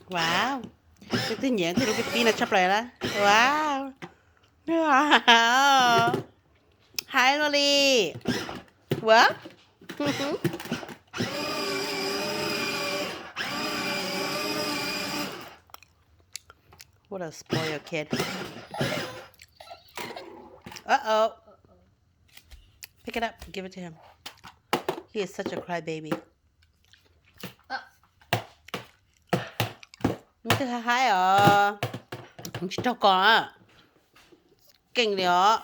Wow. Cái tin nhắn thì cái pin là chắp lại đó. Wow. Wow. Hi Lolly. What? What a spoiled kid. Uh-oh. Pick it up. Give it to him. He is such a crybaby. Không thứ hai à? Không cho con à? Kinh đấy.